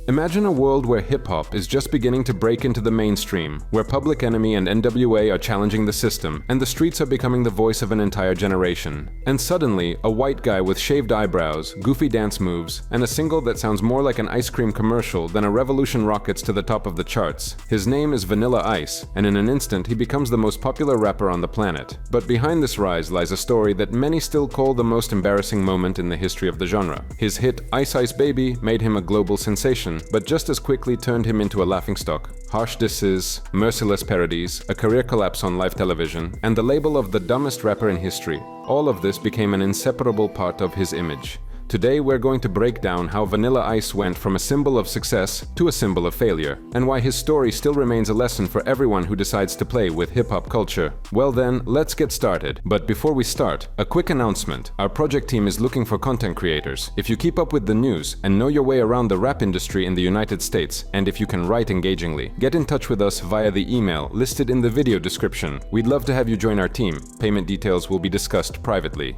Imagine a world where hip-hop is just beginning to break into the mainstream, where Public Enemy and NWA are challenging the system, and the streets are becoming the voice of an entire generation. And suddenly, a white guy with shaved eyebrows, goofy dance moves, and a single that sounds more like an ice cream commercial than a revolution rockets to the top of the charts. His name is Vanilla Ice, and in an instant he becomes the most popular rapper on the planet. But behind this rise lies a story that many still call the most embarrassing moment in the history of the genre. His hit Ice Ice Baby made him a global sensation, but just as quickly turned him into a laughingstock. Harsh disses, merciless parodies, a career collapse on live television, and the label of the dumbest rapper in history. All of this became an inseparable part of his image. Today we're going to break down how Vanilla Ice went from a symbol of success to a symbol of failure, and why his story still remains a lesson for everyone who decides to play with hip-hop culture. Well then, let's get started. But before we start, a quick announcement. Our project team is looking for content creators. If you keep up with the news and know your way around the rap industry in the United States, and if you can write engagingly, get in touch with us via the email listed in the video description. We'd love to have you join our team. Payment details will be discussed privately.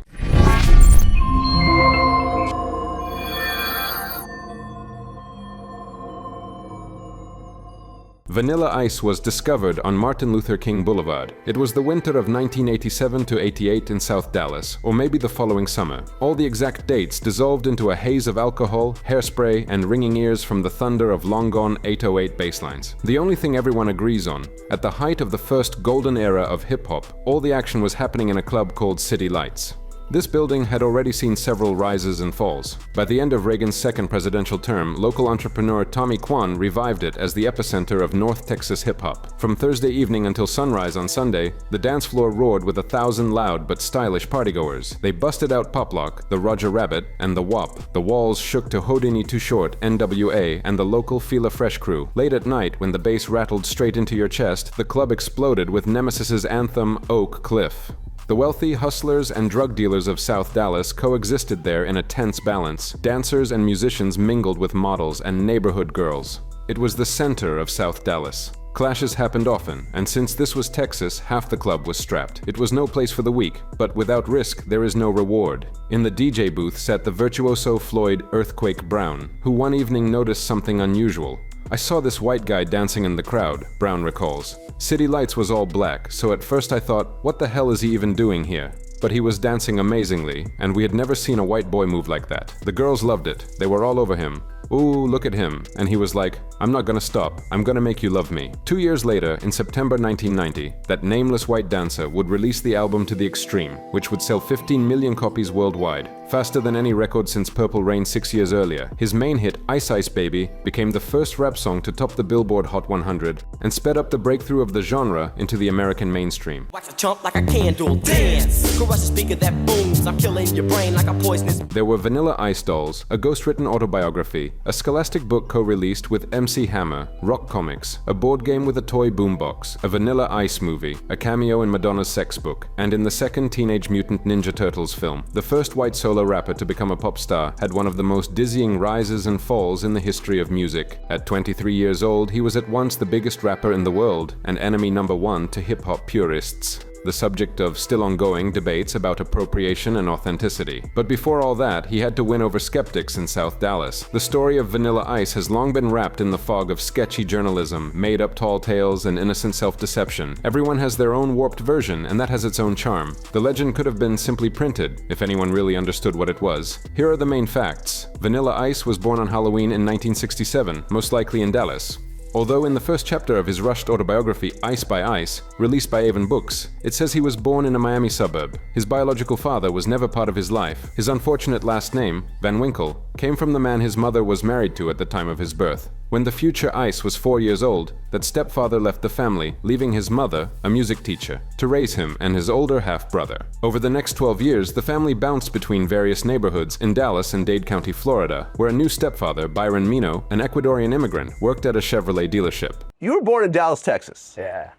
Vanilla Ice was discovered on Martin Luther King Boulevard. It was the winter of 1987 to 88 in South Dallas, or maybe the following summer. All the exact dates dissolved into a haze of alcohol, hairspray, and ringing ears from the thunder of long-gone 808 basslines. The only thing everyone agrees on, at the height of the first golden era of hip-hop, all the action was happening in a club called City Lights. This building had already seen several rises and falls. By the end of Reagan's second presidential term, local entrepreneur Tommy Kwan revived it as the epicenter of North Texas hip-hop. From Thursday evening until sunrise on Sunday, the dance floor roared with 1,000 loud but stylish partygoers. They busted out Pop Lock, the Roger Rabbit, and the WAP. The walls shook to Houdini Too Short, NWA, and the local Feel a Fresh crew. Late at night, when the bass rattled straight into your chest, the club exploded with Nemesis's anthem Oak Cliff. The wealthy hustlers and drug dealers of South Dallas coexisted there in a tense balance. Dancers and musicians mingled with models and neighborhood girls. It was the center of South Dallas. Clashes happened often, and since this was Texas, half the club was strapped. It was no place for the weak, but without risk, there is no reward. In the DJ booth sat the virtuoso Floyd Earthquake Brown, who one evening noticed something unusual. "I saw this white guy dancing in the crowd," Brown recalls. City Lights was all black, so at first I thought, what the hell is he even doing here? But he was dancing amazingly, and we had never seen a white boy move like that. The girls loved it. They were all over him. "Ooh, look at him." And he was like, "I'm not gonna stop. I'm gonna make you love me." 2 years later, in September 1990, that nameless white dancer would release the album To the Extreme, which would sell 15 million copies worldwide, faster than any record since Purple Rain 6 years earlier. His main hit, Ice Ice Baby, became the first rap song to top the Billboard Hot 100 and sped up the breakthrough of the genre into the American mainstream. Watch a chump like a candle dance. Crush the speaker that booms. I'm killing your brain like a poisonous. There were Vanilla Ice dolls, a ghost-written autobiography, a scholastic book co-released with MC Hammer, rock comics, a board game with a toy boombox, a Vanilla Ice movie, a cameo in Madonna's sex book, and in the second Teenage Mutant Ninja Turtles film. The first white solo rapper to become a pop star had one of the most dizzying rises and falls in the history of music. At 23 years old, he was at once the biggest rapper in the world and enemy number one to hip-hop purists, the subject of still ongoing debates about appropriation and authenticity. But before all that, he had to win over skeptics in South Dallas. The story of Vanilla Ice has long been wrapped in the fog of sketchy journalism, made-up tall tales, and innocent self-deception. Everyone has their own warped version, and that has its own charm. The legend could have been simply printed, if anyone really understood what it was. Here are the main facts. Vanilla Ice was born on Halloween in 1967, most likely in Dallas. Although in the first chapter of his rushed autobiography Ice by Ice, released by Avon Books, it says he was born in a Miami suburb. His biological father was never part of his life. His unfortunate last name, Van Winkle, came from the man his mother was married to at the time of his birth. When the future Ice was 4 years old, that stepfather left the family, leaving his mother, a music teacher, to raise him and his older half-brother. Over the next 12 years, the family bounced between various neighborhoods in Dallas and Dade County, Florida, where a new stepfather, Byron Mino, an Ecuadorian immigrant, worked at a Chevrolet dealership. You were born in Dallas, Texas. Yeah.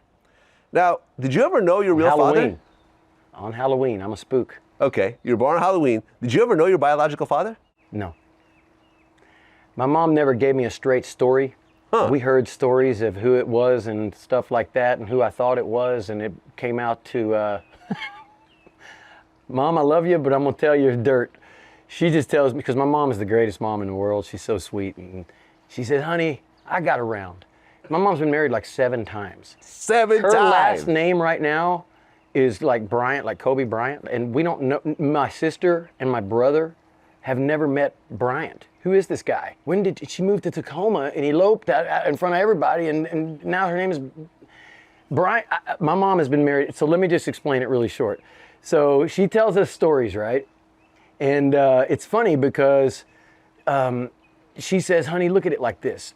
Now, did you ever know your real Halloween. father? On Halloween, I'm a spook. Okay, you were born on Halloween. Did you ever know your biological father? No. My mom never gave me a straight story. Huh. We heard stories of who it was and stuff like that and who I thought it was, and it came out to, Mom, I love you, but I'm going to tell you dirt. She just tells me, because my mom is the greatest mom in the world. She's so sweet, and She said, honey, I got around. My mom's been married like 7 times. 7 Her times. last name right now is like Bryant, like Kobe Bryant. And we don't know, my sister and my brother have never met Bryant. Who is this guy? When did she move to Tacoma and eloped out in front of everybody, and now her name is Bryant? My mom has been married, so let me just explain it really short. So she tells us stories, right? And it's funny because she says, honey, look at it like this.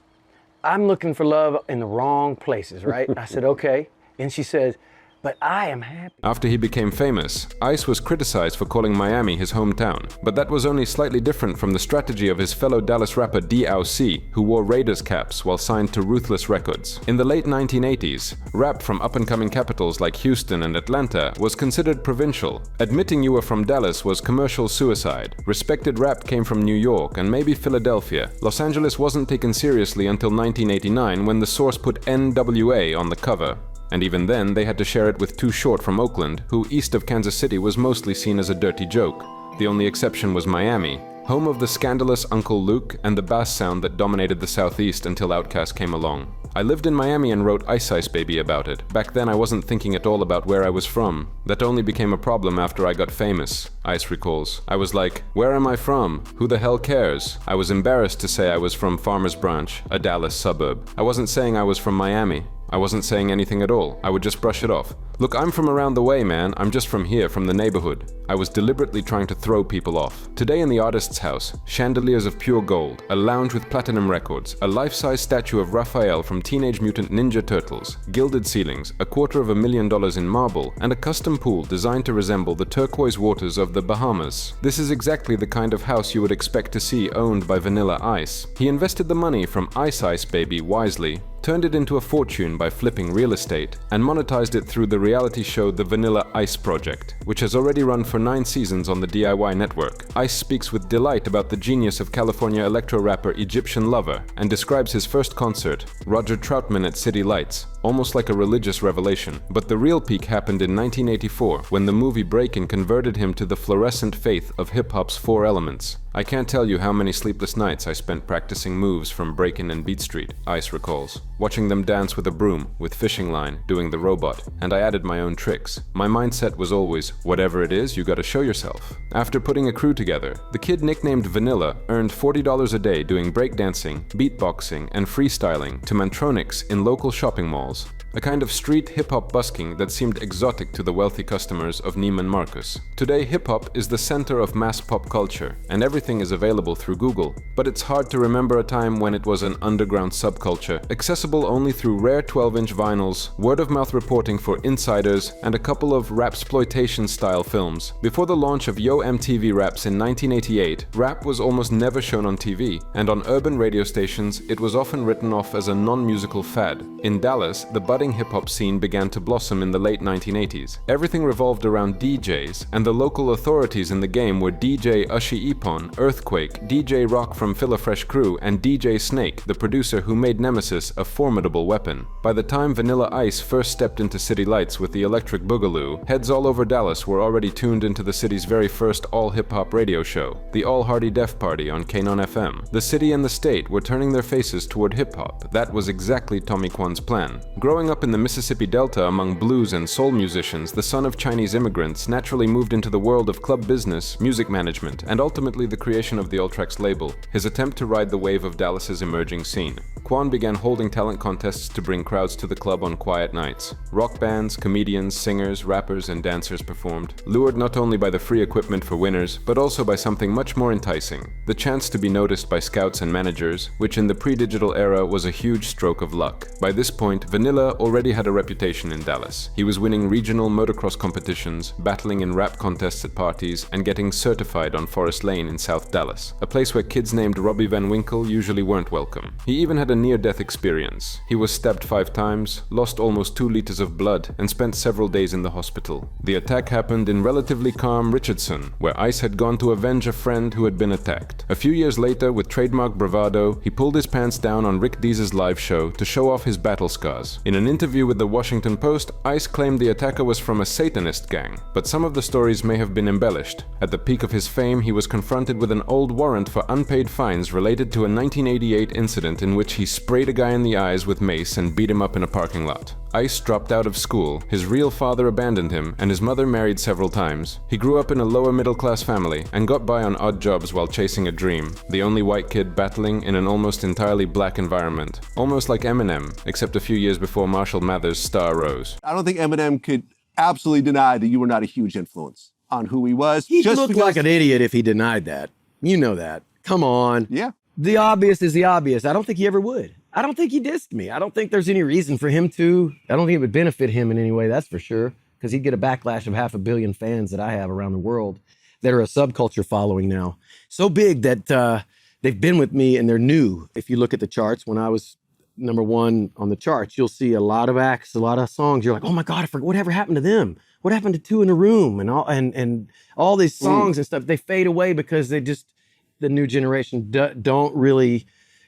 I'm looking for love in the wrong places, right? I said, okay. And she says, but I am happy. After he became famous, Ice was criticized for calling Miami his hometown, but that was only slightly different from the strategy of his fellow Dallas rapper D.O.C., who wore Raiders caps while signed to Ruthless Records. In the late 1980s, rap from up-and-coming capitals like Houston and Atlanta was considered provincial. Admitting you were from Dallas was commercial suicide. Respected rap came from New York and maybe Philadelphia. Los Angeles wasn't taken seriously until 1989 when the Source put NWA on the cover. And even then, they had to share it with Too Short from Oakland, who east of Kansas City was mostly seen as a dirty joke. The only exception was Miami, home of the scandalous Uncle Luke and the bass sound that dominated the Southeast until Outkast came along. I lived in Miami and wrote Ice Ice Baby about it. Back then I wasn't thinking at all about where I was from. That only became a problem after I got famous, Ice recalls. I was like, where am I from? Who the hell cares? I was embarrassed to say I was from Farmers Branch, a Dallas suburb. I wasn't saying I was from Miami. I wasn't saying anything at all. I would just brush it off. Look, I'm from around the way, man. I'm just from here, from the neighborhood. I was deliberately trying to throw people off. Today in the artist's house, chandeliers of pure gold, a lounge with platinum records, a life-size statue of Raphael from Teenage Mutant Ninja Turtles, gilded ceilings, $250,000 in marble, and a custom pool designed to resemble the turquoise waters of the Bahamas. This is exactly the kind of house you would expect to see owned by Vanilla Ice. He invested the money from Ice Ice Baby wisely, turned it into a fortune by flipping real estate, and monetized it through the reality show The Vanilla Ice Project, which has already run for 9 seasons on the DIY network. Ice speaks with delight about the genius of California electro rapper Egyptian Lover and describes his first concert, Roger Troutman at City Lights, almost like a religious revelation. But the real peak happened in 1984 when the movie Breakin' converted him to the fluorescent faith of hip-hop's 4 elements. I can't tell you how many sleepless nights I spent practicing moves from Breakin' and Beat Street, Ice recalls. Watching them dance with a broom, with fishing line, doing the robot, and I added my own tricks. My mindset was always, whatever it is, you gotta show yourself. After putting a crew together, the kid nicknamed Vanilla earned $40 a day doing breakdancing, beatboxing, and freestyling to Mantronics in local shopping malls. A kind of street hip-hop busking that seemed exotic to the wealthy customers of Neiman Marcus. Today, hip-hop is the center of mass pop culture, and everything is available through Google. But it's hard to remember a time when it was an underground subculture, accessible only through rare 12-inch vinyls, word-of-mouth reporting for insiders, and a couple of rapsploitation-style films. Before the launch of Yo MTV Raps in 1988, rap was almost never shown on TV, and on urban radio stations, it was often written off as a non-musical fad. In Dallas, the budding hip-hop scene began to blossom in the late 1980s. Everything revolved around DJs, and the local authorities in the game were DJ Ushi Ipon, Earthquake, DJ Rock from Phila Fresh Crew, and DJ Snake, the producer who made Nemesis a formidable weapon. By the time Vanilla Ice first stepped into City Lights with the Electric Boogaloo, heads all over Dallas were already tuned into the city's very first all-hip-hop radio show, the All Hardy Def Party on Kanon FM. The city and the state were turning their faces toward hip-hop. That was exactly Tommy Kwan's plan. Growing up in the Mississippi Delta among blues and soul musicians, the son of Chinese immigrants naturally moved into the world of club business, music management, and ultimately the creation of the Ultrax label, his attempt to ride the wave of Dallas's emerging scene. Kwan began holding talent contests to bring crowds to the club on quiet nights. Rock bands, comedians, singers, rappers, and dancers performed, lured not only by the free equipment for winners, but also by something much more enticing, the chance to be noticed by scouts and managers, which in the pre-digital era was a huge stroke of luck. By this point, Vanilla already had a reputation in Dallas. He was winning regional motocross competitions, battling in rap contests at parties, and getting certified on Forest Lane in South Dallas, a place where kids named Robbie Van Winkle usually weren't welcome. He even had a near-death experience. He was stabbed 5 times, lost almost 2 liters of blood, and spent several days in the hospital. The attack happened in relatively calm Richardson, where Ice had gone to avenge a friend who had been attacked. A few years later, with trademark bravado, he pulled his pants down on Rick Dees's live show to show off his battle scars. In an interview with the Washington Post, Ice claimed the attacker was from a Satanist gang, but some of the stories may have been embellished. At the peak of his fame, he was confronted with an old warrant for unpaid fines related to a 1988 incident in which he sprayed a guy in the eyes with mace and beat him up in a parking lot. Ice dropped out of school, his real father abandoned him, and his mother married several times. He grew up in a lower middle-class family and got by on odd jobs while chasing a dream, the only white kid battling in an almost entirely black environment. Almost like Eminem, except a few years before Marshall Mathers' star rose. I don't think Eminem could absolutely deny that you were not a huge influence on who he was. He'd look like an idiot if he denied that. You know that. Come on. Yeah. The obvious is the obvious. I don't think he ever would. I don't think he dissed me. I don't think there's any reason for him to. I don't think it would benefit him in any way, that's for sure, because he'd get a backlash of 500 million fans that I have around the world that are a subculture following now. So big that they've been with me and they're new. If you look at the charts, when I was #1 on the charts, you'll see a lot of acts, a lot of songs. You're like, oh my God, I forgot, whatever happened to them? What happened to Two in a Room and all these songs and stuff? They fade away because the new generation don't really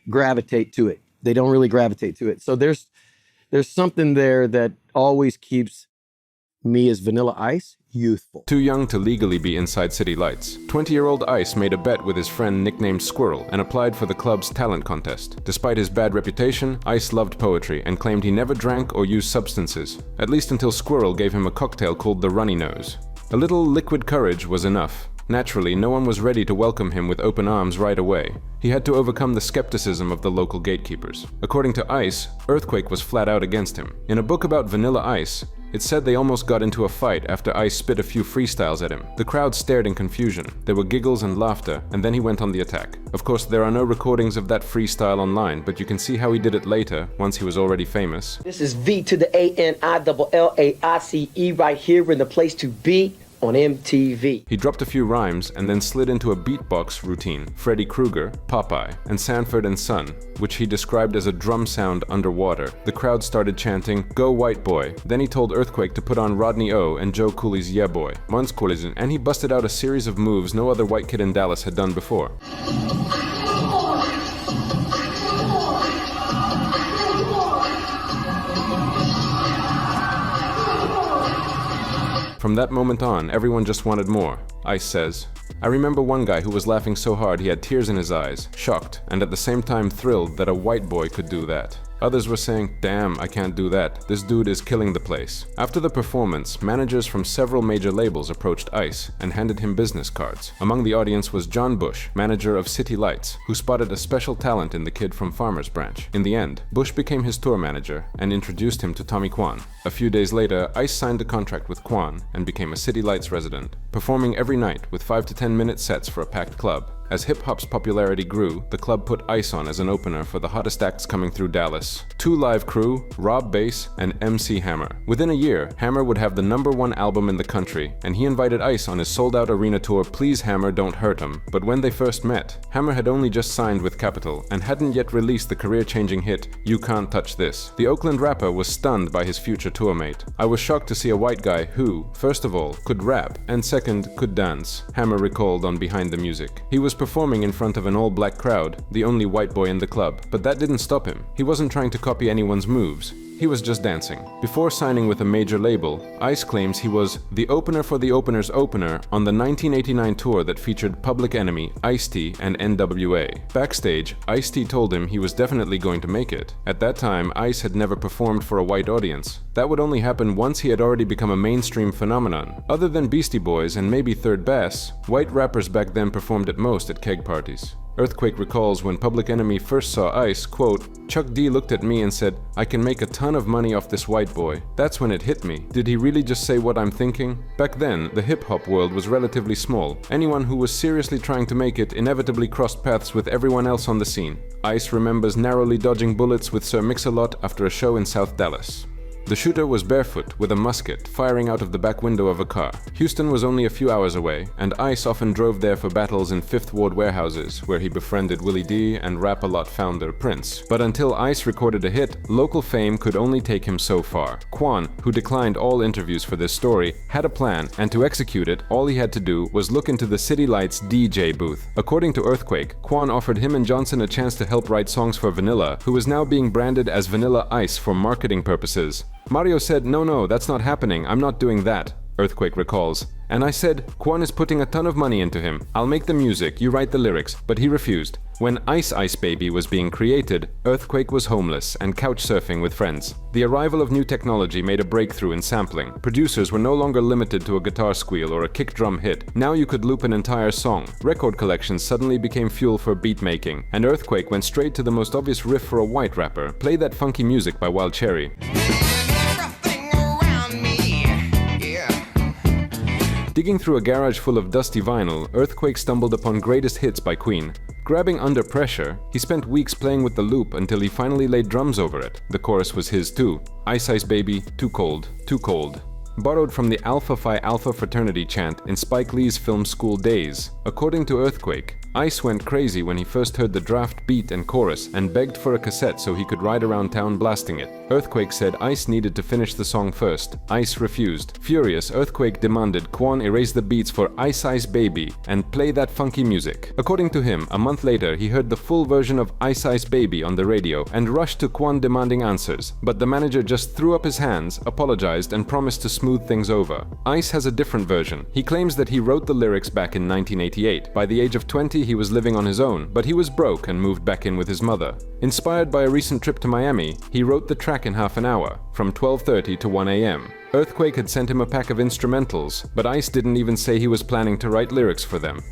gravitate to it. They don't really gravitate to it. So there's something there that always keeps me as Vanilla Ice youthful. Too young to legally be inside City Lights, 20-year-old Ice made a bet with his friend nicknamed Squirrel and applied for the club's talent contest. Despite his bad reputation, Ice loved poetry and claimed he never drank or used substances, at least until Squirrel gave him a cocktail called the Runny Nose. A little liquid courage was enough. Naturally, no one was ready to welcome him with open arms right away. He had to overcome the skepticism of the local gatekeepers. According to Ice, Earthquake was flat out against him. In a book about Vanilla Ice, it said they almost got into a fight after Ice spit a few freestyles at him. The crowd stared in confusion. There were giggles and laughter, and then he went on the attack. Of course, there are no recordings of that freestyle online, but you can see how he did it later, once he was already famous. This is V to the ANILLAICE right here in the place to be. On MTV. He dropped a few rhymes and then slid into a beatbox routine, Freddy Krueger, Popeye, and Sanford and Son, which he described as a drum sound underwater. The crowd started chanting, "Go White Boy." Then he told Earthquake to put on Rodney O and Joe Cooley's Yeah Boy, and he busted out a series of moves no other white kid in Dallas had done before. From that moment on, everyone just wanted more, Ice says. I remember one guy who was laughing so hard he had tears in his eyes, shocked, and at the same time thrilled that a white boy could do that. Others were saying, damn, I can't do that. This dude is killing the place. After the performance, managers from several major labels approached Ice and handed him business cards. Among the audience was John Bush, manager of City Lights, who spotted a special talent in the kid from Farmers Branch. In the end, Bush became his tour manager and introduced him to Tommy Kwan. A few days later, Ice signed a contract with Kwan and became a City Lights resident, performing every night with 5 to 10 minute sets for a packed club. As hip-hop's popularity grew, the club put Ice on as an opener for the hottest acts coming through Dallas. 2 Live Crew, Rob Bass, and MC Hammer. Within a year, Hammer would have the #1 album in the country, and he invited Ice on his sold-out arena tour Please Hammer, Don't Hurt 'Em. But when they first met, Hammer had only just signed with Capitol and hadn't yet released the career-changing hit You Can't Touch This. The Oakland rapper was stunned by his future tourmate. I was shocked to see a white guy who, first of all, could rap, and second, could dance, Hammer recalled on Behind the Music. He was performing in front of an all-black crowd, the only white boy in the club, but that didn't stop him. He wasn't trying to copy anyone's moves. He was just dancing. Before signing with a major label, Ice claims he was the opener for the opener's opener on the 1989 tour that featured Public Enemy, Ice-T, and NWA. Backstage, Ice-T told him he was definitely going to make it. At that time, Ice had never performed for a white audience. That would only happen once he had already become a mainstream phenomenon. Other than Beastie Boys and maybe Third Bass, white rappers back then performed at most at keg parties. Earthquake recalls when Public Enemy first saw Ice, quote, Chuck D looked at me and said, I can make a ton of money off this white boy. That's when it hit me. Did he really just say what I'm thinking? Back then, the hip-hop world was relatively small. Anyone who was seriously trying to make it inevitably crossed paths with everyone else on the scene. Ice remembers narrowly dodging bullets with Sir Mix-a-Lot after a show in South Dallas. The shooter was barefoot with a musket firing out of the back window of a car. Houston was only a few hours away, and Ice often drove there for battles in Fifth Ward warehouses, where he befriended Willie D and Rap-A-Lot founder Prince. But until Ice recorded a hit, local fame could only take him so far. Quan, who declined all interviews for this story, had a plan, and to execute it, all he had to do was look into the City Lights DJ booth. According to Earthquake, Quan offered him and Johnson a chance to help write songs for Vanilla, who was now being branded as Vanilla Ice for marketing purposes. Mario said, no, that's not happening, I'm not doing that, Earthquake recalls. And I said, Quan is putting a ton of money into him. I'll make the music, you write the lyrics, but he refused. When Ice Ice Baby was being created, Earthquake was homeless and couch surfing with friends. The arrival of new technology made a breakthrough in sampling. Producers were no longer limited to a guitar squeal or a kick drum hit. Now you could loop an entire song. Record collections suddenly became fuel for beat making, and Earthquake went straight to the most obvious riff for a white rapper. Play That Funky Music by Wild Cherry. Digging through a garage full of dusty vinyl, Earthquake stumbled upon Greatest Hits by Queen. Grabbing Under Pressure, he spent weeks playing with the loop until he finally laid drums over it. The chorus was his too. Ice Ice Baby, too cold, too cold. Borrowed from the Alpha Phi Alpha fraternity chant in Spike Lee's film School Days. According to Earthquake, Ice went crazy when he first heard the draft beat and chorus and begged for a cassette so he could ride around town blasting it. Earthquake said Ice needed to finish the song first. Ice refused. Furious, Earthquake demanded Quan erase the beats for Ice Ice Baby and play that funky music. According to him, a month later he heard the full version of Ice Ice Baby on the radio and rushed to Quan demanding answers. But the manager just threw up his hands, apologized, and promised to smooth things over. Ice has a different version. He claims that he wrote the lyrics back in 1988. By the age of 20, he was living on his own, but he was broke and moved back in with his mother. Inspired by a recent trip to Miami, he wrote the track in half an hour, from 12:30 to 1 a.m. Earthquake had sent him a pack of instrumentals, but Ice didn't even say he was planning to write lyrics for them.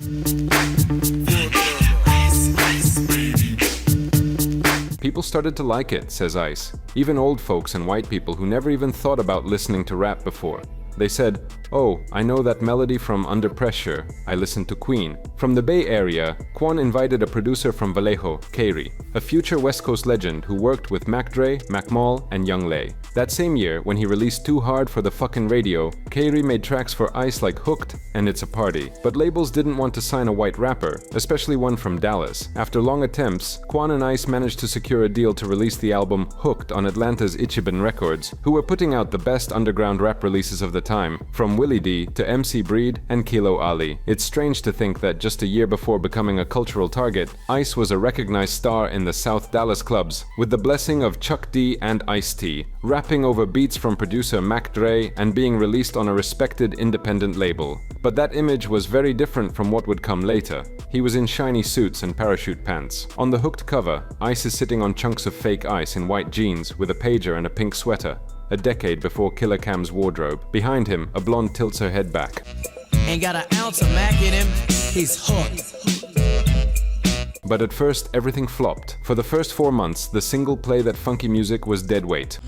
People started to like it, says Ice. Even old folks and white people who never even thought about listening to rap before. They said, oh, I know that melody from Under Pressure. I listened to Queen. From the Bay Area, Quan invited a producer from Vallejo, Kairi, a future West Coast legend who worked with Mac Dre, Mac Mall, and Young Lay. That same year, when he released Too Hard for the Fucking Radio, Kairi made tracks for Ice like Hooked and It's a Party. But labels didn't want to sign a white rapper, especially one from Dallas. After long attempts, Quan and Ice managed to secure a deal to release the album Hooked on Atlanta's Ichiban Records, who were putting out the best underground rap releases of the time, from Willie D to MC Breed and Kilo Ali. It's strange to think that just a year before becoming a cultural target, Ice was a recognized star in the South Dallas clubs, with the blessing of Chuck D and Ice-T, rapping over beats from producer Mac Dre and being released on a respected independent label. But that image was very different from what would come later. He was in shiny suits and parachute pants. On the Hooked cover, Ice is sitting on chunks of fake ice in white jeans with a pager and a pink sweater, a decade before Killer Cam's wardrobe. Behind him, a blonde tilts her head back. Ain't got an ounce of Mac in him, he's hooked. But at first, everything flopped. For the first 4 months, the single Play That Funky Music was dead weight.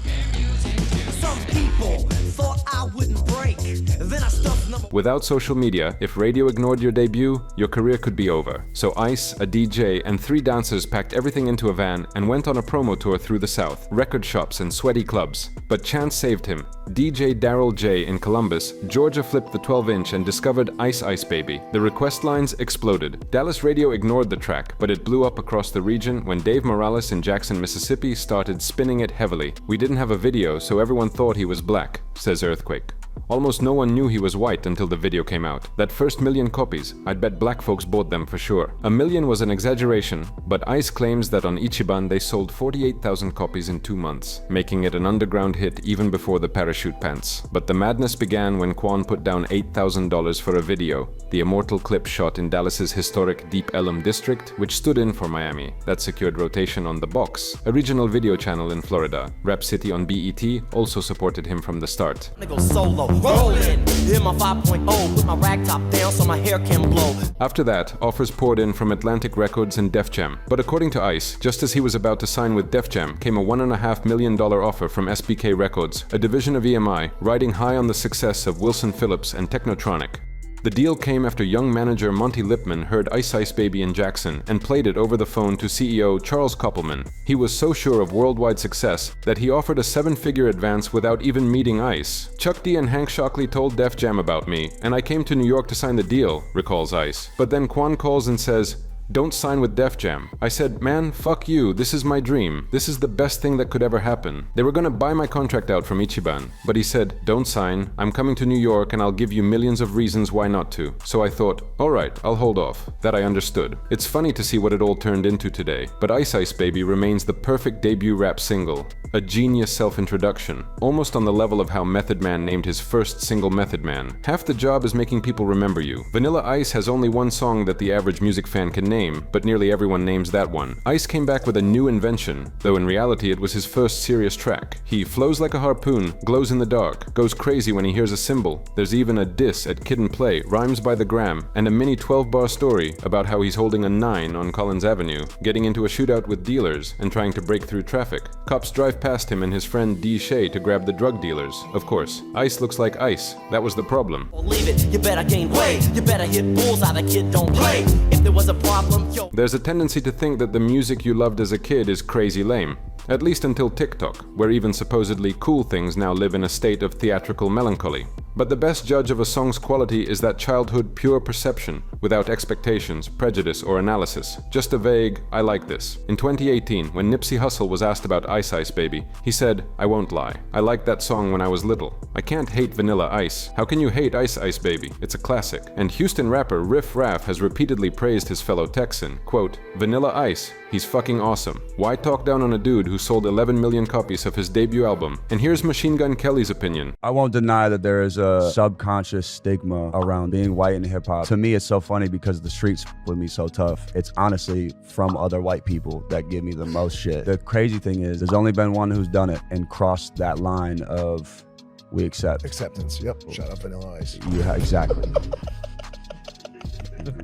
Some people thought I wouldn't break, then I stuffed number. Without social media, if radio ignored your debut, your career could be over. So Ice, a DJ, and 3 dancers packed everything into a van and went on a promo tour through the South, record shops and sweaty clubs. But chance saved him. DJ Daryl J in Columbus, Georgia flipped the 12-inch and discovered Ice Ice Baby. The request lines exploded. Dallas radio ignored the track, but it blew up across the region when Dave Morales in Jackson, Mississippi started spinning it heavily. We didn't have a video, so everyone thought he was black, says Earthquake. Almost no one knew he was white until the video came out. That first 1 million copies, I'd bet black folks bought them for sure. 1 million was an exaggeration, but Ice claims that on Ichiban they sold 48,000 copies in 2 months, making it an underground hit even before the parachute pants. But the madness began when Quan put down $8,000 for a video, the immortal clip shot in Dallas's historic Deep Ellum district, which stood in for Miami. That secured rotation on The Box, a regional video channel in Florida. Rap City on BET also supported him from the start. Go solo, rollin'. Hit my 5.0, put my rag top down so my hair can blow. After that, offers poured in from Atlantic Records and Def Jam. But according to Ice, just as he was about to sign with Def Jam, came a $1.5 million offer from SBK Records, a division of EMI, riding high on the success of Wilson Phillips and Technotronic. The deal came after young manager Monty Lipman heard Ice Ice Baby in Jackson and played it over the phone to CEO Charles Koppelman. He was so sure of worldwide success that he offered a 7-figure advance without even meeting Ice. Chuck D and Hank Shockley told Def Jam about me, and I came to New York to sign the deal, recalls Ice. But then Quan calls and says, "Don't sign with Def Jam." I said, "Man, fuck you, this is my dream. This is the best thing that could ever happen." They were gonna buy my contract out from Ichiban, but he said, "Don't sign, I'm coming to New York and I'll give you millions of reasons why not to." So I thought, alright, I'll hold off. That I understood. It's funny to see what it all turned into today, but Ice Ice Baby remains the perfect debut rap single. A genius self-introduction, almost on the level of how Method Man named his first single Method Man. Half the job is making people remember you. Vanilla Ice has only one song that the average music fan can name, but nearly everyone names that one. Ice came back with a new invention, though in reality it was his first serious track. He flows like a harpoon, glows in the dark, goes crazy when he hears a cymbal. There's even a diss at Kid and Play, rhymes by the gram, and a mini 12-bar story about how he's holding a 9 on Collins Avenue, getting into a shootout with dealers, and trying to break through traffic. Cops drive past him and his friend D. Shay to grab the drug dealers. Of course, Ice looks like Ice. That was the problem. Leave it, you better gain weight. You better hit bullseye, the kid don't play. If there was a problem, yo. There's a tendency to think that the music you loved as a kid is crazy lame. At least until TikTok, where even supposedly cool things now live in a state of theatrical melancholy. But the best judge of a song's quality is that childhood pure perception, without expectations, prejudice, or analysis. Just a vague, I like this. In 2018, when Nipsey Hussle was asked about Ice Ice Baby, he said, "I won't lie. I liked that song when I was little. I can't hate Vanilla Ice. How can you hate Ice Ice Baby? It's a classic." And Houston rapper Riff Raff has repeatedly praised his fellow Texan, quote, "Vanilla Ice, he's fucking awesome. Why talk down on a dude who sold 11 million copies of his debut album?" And here's Machine Gun Kelly's opinion. I won't deny that there is a subconscious stigma around being white in hip-hop. To me, it's so funny because the streets with me so tough. It's honestly from other white people that give me the most shit. The crazy thing is, there's only been one who's done it and crossed that line of we accept. Acceptance, yep. Shut up, Vanilla Ice. Yeah, exactly.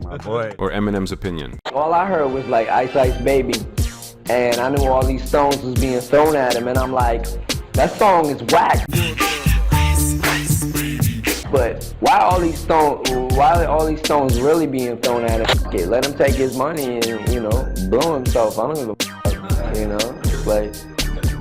My boy. Or Eminem's opinion. All I heard was like Ice Ice Baby, and I knew all these stones was being thrown at him, and I'm like, that song is whack. But why are all these stones really being thrown at him? Okay, let him take his money and, you know, blow himself. I don't give a fuck, you know, like,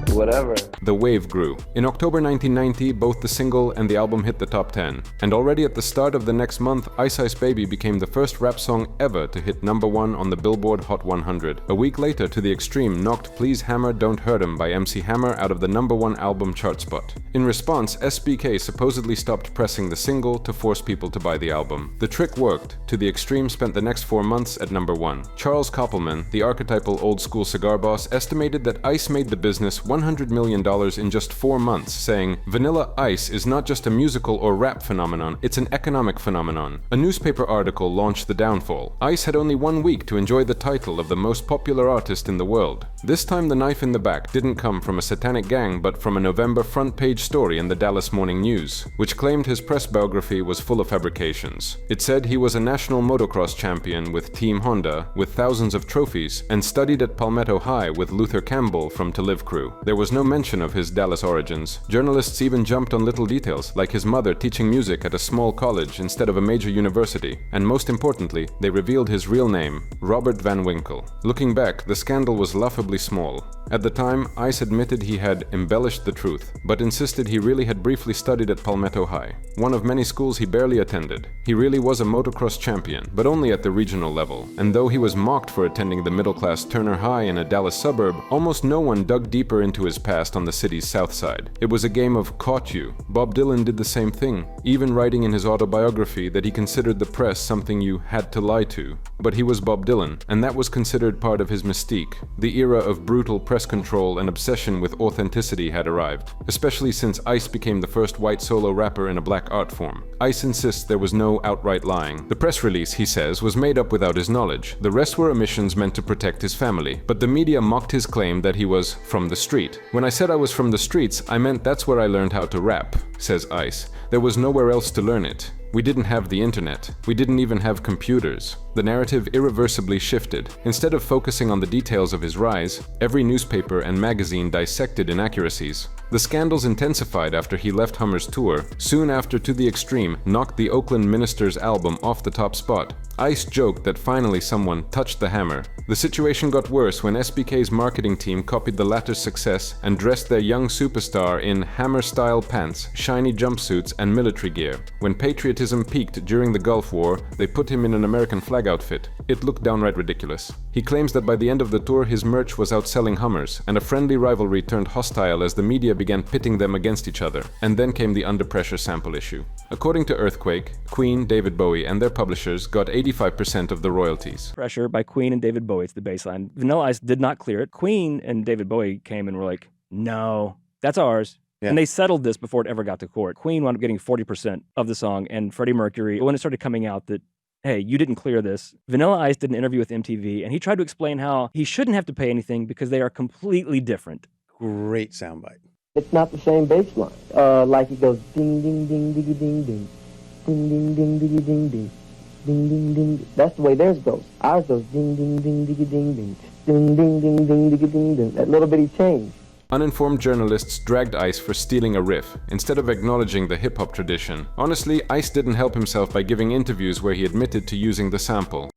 whatever. The wave grew. In October 1990, both the single and the album hit the top 10. And already at the start of the next month, Ice Ice Baby became the first rap song ever to hit #1 on the Billboard Hot 100. A week later, To the Extreme knocked Please Hammer Don't Hurt 'Em by MC Hammer out of the #1 album chart spot. In response, SBK supposedly stopped pressing the single to force people to buy the album. The trick worked. To the Extreme spent the next 4 months at #1. Charles Koppelman, the archetypal old-school cigar boss, estimated that Ice made the business $100 million in just 4 months, saying, "Vanilla Ice is not just a musical or rap phenomenon, it's an economic phenomenon." A newspaper article launched the downfall. Ice had only 1 week to enjoy the title of the most popular artist in the world. This time the knife in the back didn't come from a satanic gang, but from a November front-page story in the Dallas Morning News, which claimed his press biography was full of fabrications. It said he was a national motocross champion with Team Honda, with thousands of trophies, and studied at Palmetto High with Luther Campbell from To Live Crew. There was no mention of his Dallas origins. Journalists even jumped on little details, like his mother teaching music at a small college instead of a major university. And most importantly, they revealed his real name, Robert Van Winkle. Looking back, the scandal was laughably small. At the time, Ice admitted he had embellished the truth, but insisted he really had briefly studied at Palmetto High, one of many schools he barely attended. He really was a motocross champion, but only at the regional level. And though he was mocked for attending the middle-class Turner High in a Dallas suburb, almost no one dug deeper into his past on the city's south side. It was a game of caught you. Bob Dylan did the same thing, even writing in his autobiography that he considered the press something you had to lie to. But he was Bob Dylan, and that was considered part of his mystique. The era of brutal press control and obsession with authenticity had arrived, especially since Ice became the first white solo rapper in a black art form. Ice insists there was no outright lying. The press release, he says, was made up without his knowledge. The rest were omissions meant to protect his family. But the media mocked his claim that he was from the street. "When I said I was from the streets, I meant that's where I learned how to rap," says Ice. "There was nowhere else to learn it. We didn't have the internet. We didn't even have computers." The narrative irreversibly shifted. Instead of focusing on the details of his rise, every newspaper and magazine dissected inaccuracies. The scandals intensified after he left Hummer's tour, soon after To the Extreme knocked the Oakland Minister's album off the top spot. Ice joked that finally someone touched the hammer. The situation got worse when SBK's marketing team copied the latter's success and dressed their young superstar in hammer-style pants, shiny jumpsuits, and military gear. When patriotism peaked during the Gulf War, they put him in an American flag outfit. It looked downright ridiculous. He claims that by the end of the tour his merch was outselling Hummers, and a friendly rivalry turned hostile as the media began pitting them against each other. And then came the Under Pressure sample issue. According to Earthquake, Queen, David Bowie, and their publishers got 85% of the royalties. Pressure by Queen and David Bowie, it's the bass line. Vanilla Ice did not clear it. Queen and David Bowie came and were like, no, that's ours. Yeah. And they settled this before it ever got to court. Queen wound up getting 40% of the song, and Freddie Mercury, when it started coming out that, hey, you didn't clear this, Vanilla Ice did an interview with MTV, and he tried to explain how he shouldn't have to pay anything because they are completely different. Great soundbite. It's not the same bass line. Like it goes ding, ding, ding, diggy, ding, ding. Ding, ding, ding, diggy, ding, ding. Ding, ding, ding. That's the way theirs goes. Ours goes ding, ding, ding, diggy, ding, ding. Ding, ding, ding, ding, diggy, ding, ding. That little bitty change. Uninformed journalists dragged Ice for stealing a riff, instead of acknowledging the hip-hop tradition. Honestly, Ice didn't help himself by giving interviews where he admitted to using the sample.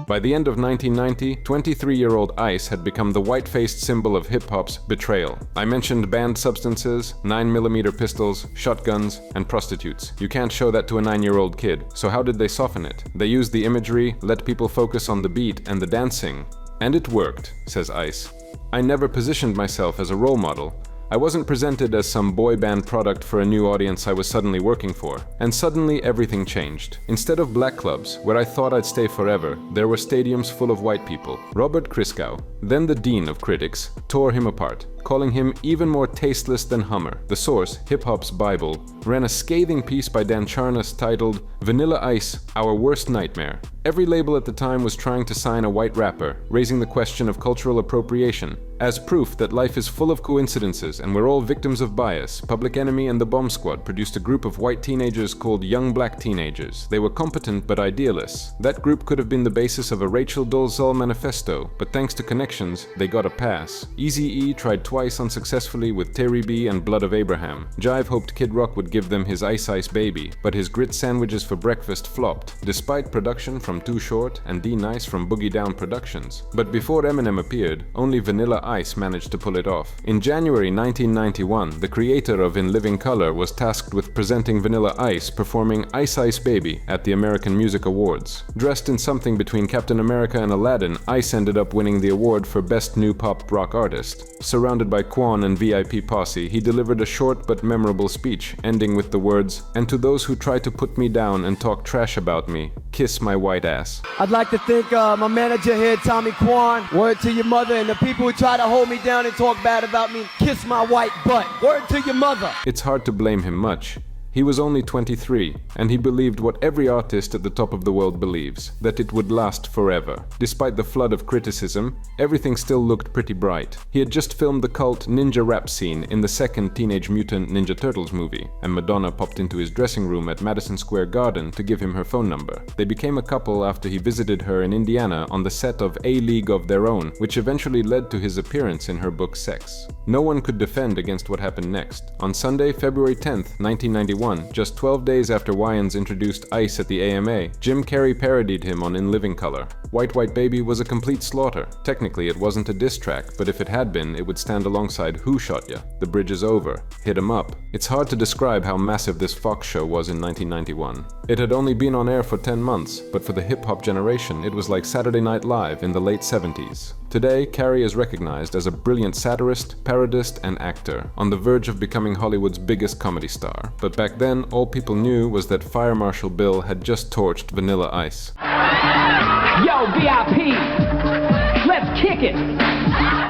By the end of 1990, 23-year-old Ice had become the white-faced symbol of hip-hop's betrayal. I mentioned banned substances, 9mm pistols, shotguns, and prostitutes. You can't show that to a 9-year-old kid, so how did they soften it? They used the imagery, let people focus on the beat and the dancing. And it worked, says Ice. I never positioned myself as a role model. I wasn't presented as some boy band product for a new audience I was suddenly working for. And suddenly everything changed. Instead of black clubs, where I thought I'd stay forever, there were stadiums full of white people. Robert Christgau, then the dean of critics, tore him apart, calling him even more tasteless than Hummer. The source, Hip Hop's Bible, ran a scathing piece by Dan Charnas titled Vanilla Ice, Our Worst Nightmare. Every label at the time was trying to sign a white rapper, raising the question of cultural appropriation. As proof that life is full of coincidences and we're all victims of bias, Public Enemy and the Bomb Squad produced a group of white teenagers called Young Black Teenagers. They were competent but idealists. That group could have been the basis of a Rachel Dolezal manifesto, but thanks to connections, they got a pass. Eazy-E tried twice unsuccessfully with Terry B and Blood of Abraham. Jive hoped Kid Rock would give them his Ice Ice Baby, but his grits sandwiches for breakfast flopped, despite production from Too Short and D Nice from Boogie Down Productions. But before Eminem appeared, only Vanilla Ice managed to pull it off. In January 1991, the creator of In Living Color was tasked with presenting Vanilla Ice performing Ice Ice Baby at the American Music Awards. Dressed in something between Captain America and Aladdin, Ice ended up winning the award for Best New Pop Rock Artist. Surrounded by Quan and VIP Posse, he delivered a short but memorable speech, ending with the words, "And to those who try to put me down and talk trash about me, kiss my white ass." I'd like to thank my manager here, Tommy Kwan. Word to your mother, and the people who try to hold me down and talk bad about me, kiss my white butt. Word to your mother. It's hard to blame him much. He was only 23, and he believed what every artist at the top of the world believes, that it would last forever. Despite the flood of criticism, everything still looked pretty bright. He had just filmed the cult ninja rap scene in the second Teenage Mutant Ninja Turtles movie, and Madonna popped into his dressing room at Madison Square Garden to give him her phone number. They became a couple after he visited her in Indiana on the set of A League of Their Own, which eventually led to his appearance in her book Sex. No one could defend against what happened next. On Sunday, February 10th, 1991, just 12 days after Wayans introduced Ice at the AMA, Jim Carrey parodied him on In Living Color. White White Baby was a complete slaughter. Technically, it wasn't a diss track, but if it had been, it would stand alongside Who Shot Ya?, The Bridge Is Over, Hit 'Em Up. It's hard to describe how massive this Fox show was in 1991. It had only been on air for 10 months, but for the hip-hop generation, it was like Saturday Night Live in the late 70s. Today, Carrey is recognized as a brilliant satirist, parodist, and actor, on the verge of becoming Hollywood's biggest comedy star. But back then, all people knew was that Fire Marshal Bill had just torched Vanilla Ice. Yo, VIP, let's kick it.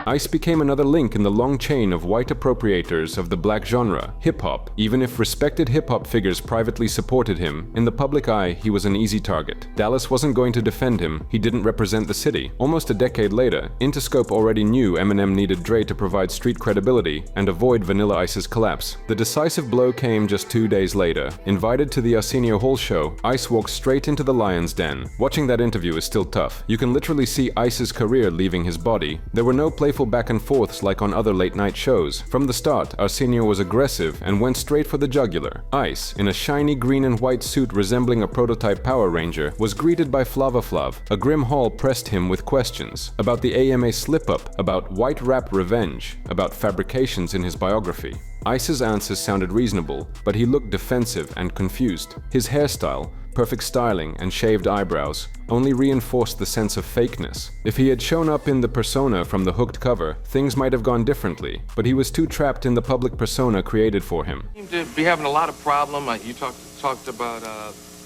Ice became another link in the long chain of white appropriators of the black genre, hip-hop. Even if respected hip-hop figures privately supported him, in the public eye, he was an easy target. Dallas wasn't going to defend him, he didn't represent the city. Almost a decade later, Interscope already knew Eminem needed Dre to provide street credibility and avoid Vanilla Ice's collapse. The decisive blow came just 2 days later. Invited to the Arsenio Hall show, Ice walked straight into the lion's den. Watching that interview is still tough. You can literally see Ice's career leaving his body. There were no playful back and forths like on other late-night shows. From the start, Arsenio was aggressive and went straight for the jugular. Ice, in a shiny green and white suit resembling a prototype Power Ranger, was greeted by Flava Flav. A grim Hall pressed him with questions about the AMA slip-up, about white rap revenge, about fabrications in his biography. Ice's answers sounded reasonable, but he looked defensive and confused. His hairstyle, perfect styling and shaved eyebrows, only reinforced the sense of fakeness. If he had shown up in the persona from the hooked cover, things might have gone differently, but he was too trapped in the public persona created for him. You seem to be having a lot of problem. You talked about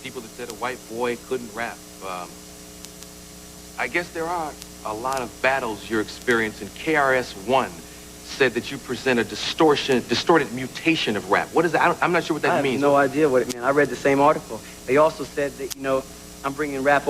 people that said a white boy couldn't rap. I guess there are a lot of battles you're experiencing. KRS-One said that you present a distorted mutation of rap. What is that? I'm not sure what that means. I have no idea what it means. I read the same article. They also said that, you know, I'm bringing rap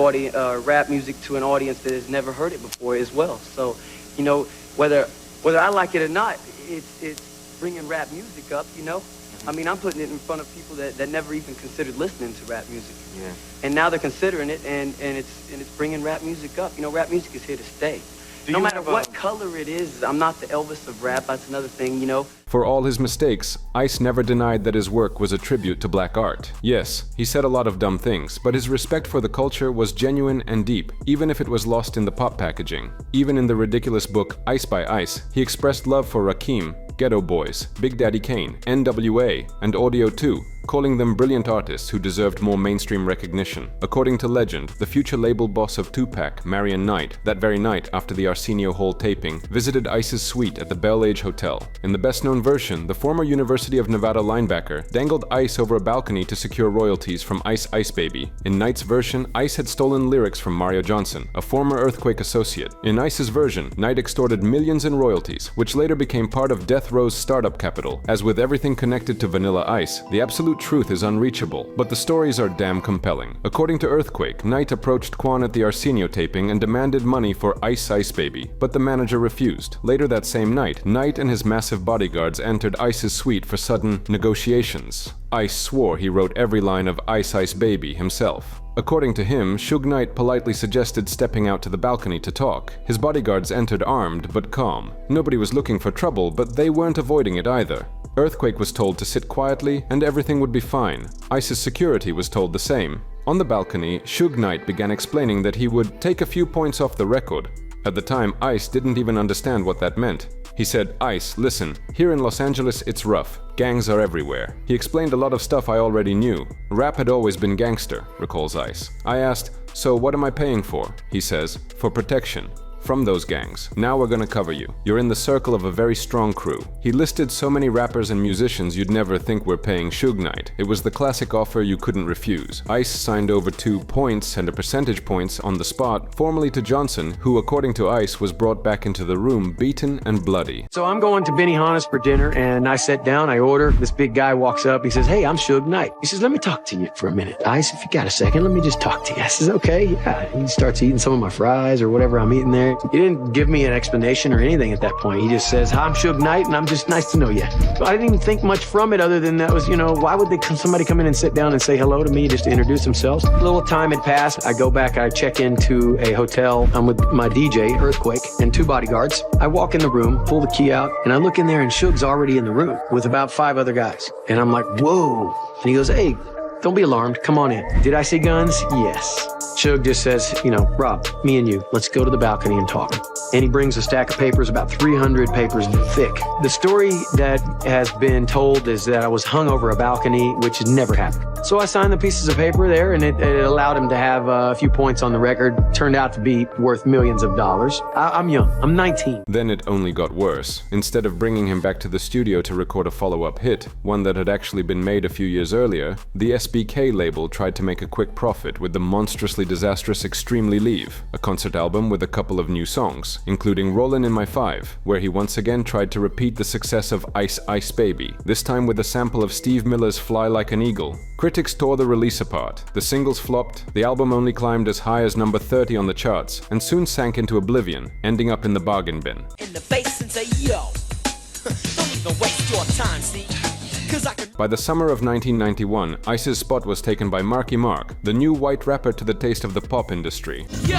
music to an audience that has never heard it before as well. So, you know, whether I like it or not, it's bringing rap music up, you know? I mean, I'm putting it in front of people that never even considered listening to rap music. Yeah. And now they're considering it, and it's bringing rap music up. You know, rap music is here to stay. Do no you matter have what color it is, I'm not the Elvis of rap. That's another thing, you know. For all his mistakes, Ice never denied that his work was a tribute to black art. Yes, he said a lot of dumb things, but his respect for the culture was genuine and deep, even if it was lost in the pop packaging. Even in the ridiculous book Ice by Ice, he expressed love for Rakim, Ghetto Boys, Big Daddy Kane, NWA, and Audio 2, calling them brilliant artists who deserved more mainstream recognition. According to legend, the future label boss of Tupac, Marion Knight, that very night after the Arsenio Hall taping, visited Ice's suite at the Bel Age Hotel. In the best-known version, the former University of Nevada linebacker dangled Ice over a balcony to secure royalties from Ice Ice Baby. In Knight's version, Ice had stolen lyrics from Mario Johnson, a former Earthquake associate. In Ice's version, Knight extorted millions in royalties, which later became part of Death Row's startup capital. As with everything connected to Vanilla Ice, the absolute truth is unreachable, but the stories are damn compelling. According to Earthquake, Knight approached Quan at the Arsenio taping and demanded money for Ice Ice Baby, but the manager refused. Later that same night, Knight and his massive bodyguards entered Ice's suite for sudden negotiations. Ice swore he wrote every line of Ice Ice Baby himself. According to him, Suge Knight politely suggested stepping out to the balcony to talk. His bodyguards entered armed but calm. Nobody was looking for trouble, but they weren't avoiding it either. Earthquake was told to sit quietly and everything would be fine. Ice's security was told the same. On the balcony, Suge Knight began explaining that he would take a few points off the record. At the time, Ice didn't even understand what that meant. He said, "Ice, listen, here in Los Angeles it's rough. Gangs are everywhere." He explained a lot of stuff I already knew. Rap had always been gangster, recalls Ice. I asked, "So what am I paying for?" He says, "For protection. From those gangs. Now we're gonna cover you. You're in the circle of a very strong crew." He listed so many rappers and musicians you'd never think were paying Suge Knight. It was the classic offer you couldn't refuse. Ice signed over 2 points and a percentage points on the spot, formally to Johnson, who according to Ice was brought back into the room beaten and bloody. So I'm going to Benihana's for dinner, and I sit down, I order. This big guy walks up, he says, "Hey, I'm Suge Knight." He says, "Let me talk to you for a minute. Ice, if you got a second, let me just talk to you." I says, "Okay, yeah." He starts eating some of my fries or whatever I'm eating there. He didn't give me an explanation or anything at that point. He just says, "Hi, I'm Suge Knight, and I'm just nice to know you." So I didn't even think much from it other than that was, you know, why would somebody come in and sit down and say hello to me just to introduce themselves? A little time had passed. I go back, I check into a hotel. I'm with my DJ, Earthquake, and 2 bodyguards. I walk in the room, pull the key out, and I look in there and Suge's already in the room with about 5 other guys. And I'm like, whoa. And he goes, "Hey, don't be alarmed. Come on in." Did I see guns? Yes. Suge just says, you know, "Rob, me and you, let's go to the balcony and talk." And he brings a stack of papers, about 300 papers thick. The story that has been told is that I was hung over a balcony, which has never happened. So I signed the pieces of paper there, and it allowed him to have a few points on the record. Turned out to be worth millions of dollars. I'm young. I'm 19. Then it only got worse. Instead of bringing him back to the studio to record a follow-up hit, one that had actually been made a few years earlier, the SBK label tried to make a quick profit with the monstrously disastrous Extremely Leave, a concert album with a couple of new songs, including Rollin' in My Five, where he once again tried to repeat the success of Ice Ice Baby, this time with a sample of Steve Miller's Fly Like an Eagle. Critics tore the release apart. The singles flopped, the album only climbed as high as number 30 on the charts, and soon sank into oblivion, ending up in the bargain bin. In the face and say, yo, don't even waste your time, see? 'Cause I can. By the summer of 1991, Ice's spot was taken by Marky Mark, the new white rapper to the taste of the pop industry. Yo,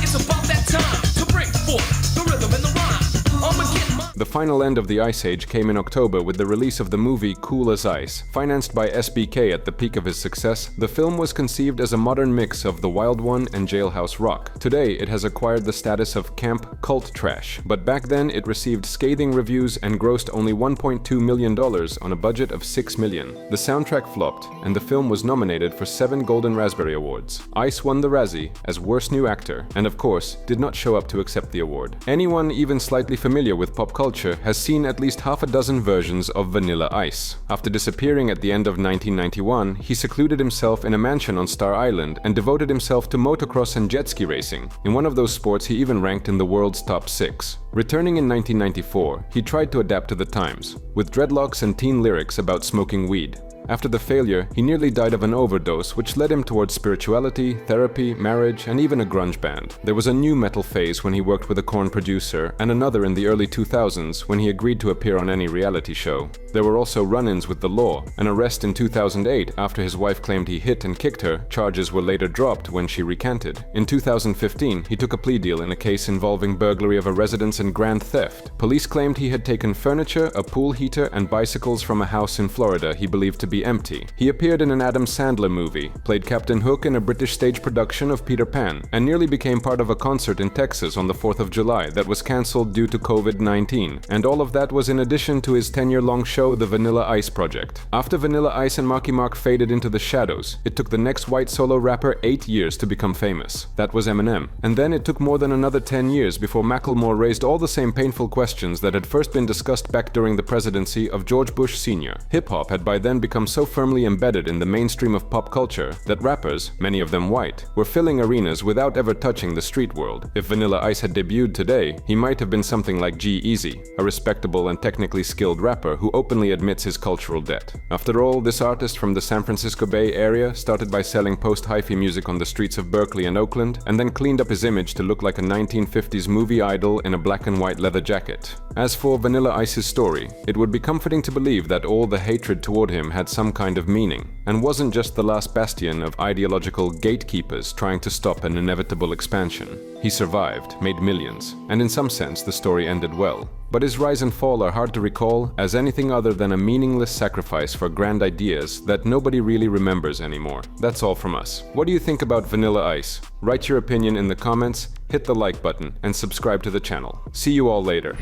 it's about that time to bring forth the rhythm and the rhyme. I'ma get my. The final end of the Ice Age came in October with the release of the movie Cool as Ice. Financed by SBK at the peak of his success, the film was conceived as a modern mix of The Wild One and Jailhouse Rock. Today, it has acquired the status of camp cult trash, but back then it received scathing reviews and grossed only $1.2 million on a budget of $6 million. The soundtrack flopped, and the film was nominated for 7 Golden Raspberry Awards. Ice won the Razzie as Worst New Actor, and of course, did not show up to accept the award. Anyone even slightly familiar with pop culture has seen at least half a dozen versions of Vanilla Ice. After disappearing at the end of 1991, he secluded himself in a mansion on Star Island and devoted himself to motocross and jet ski racing. In one of those sports, he even ranked in the world's top 6. Returning in 1994, he tried to adapt to the times, with dreadlocks and teen lyrics about smoking weed. After the failure, he nearly died of an overdose, which led him towards spirituality, therapy, marriage, and even a grunge band. There was a new metal phase when he worked with a Korn producer, and another in the early 2000s when he agreed to appear on any reality show. There were also run-ins with the law. An arrest in 2008 after his wife claimed he hit and kicked her. Charges were later dropped when she recanted. In 2015, he took a plea deal in a case involving burglary of a residence and grand theft. Police claimed he had taken furniture, a pool heater, and bicycles from a house in Florida he believed to be empty. He appeared in an Adam Sandler movie, played Captain Hook in a British stage production of Peter Pan, and nearly became part of a concert in Texas on the 4th of July that was cancelled due to COVID-19. And all of that was in addition to his 10-year-long show, The Vanilla Ice Project. After Vanilla Ice and Marky Mark faded into the shadows, it took the next white solo rapper 8 years to become famous. That was Eminem. And then it took more than another 10 years before Macklemore raised all the same painful questions that had first been discussed back during the presidency of George Bush Sr. Hip-hop had by then become so firmly embedded in the mainstream of pop culture that rappers, many of them white, were filling arenas without ever touching the street world. If Vanilla Ice had debuted today, he might have been something like G-Eazy, a respectable and technically skilled rapper who openly admits his cultural debt. After all, this artist from the San Francisco Bay Area started by selling post-hyphy music on the streets of Berkeley and Oakland, and then cleaned up his image to look like a 1950s movie idol in a black and white leather jacket. As for Vanilla Ice's story, it would be comforting to believe that all the hatred toward him had some kind of meaning, and wasn't just the last bastion of ideological gatekeepers trying to stop an inevitable expansion. He survived, made millions, and in some sense the story ended well. But his rise and fall are hard to recall as anything other than a meaningless sacrifice for grand ideas that nobody really remembers anymore. That's all from us. What do you think about Vanilla Ice? Write your opinion in the comments, hit the like button, and subscribe to the channel. See you all later.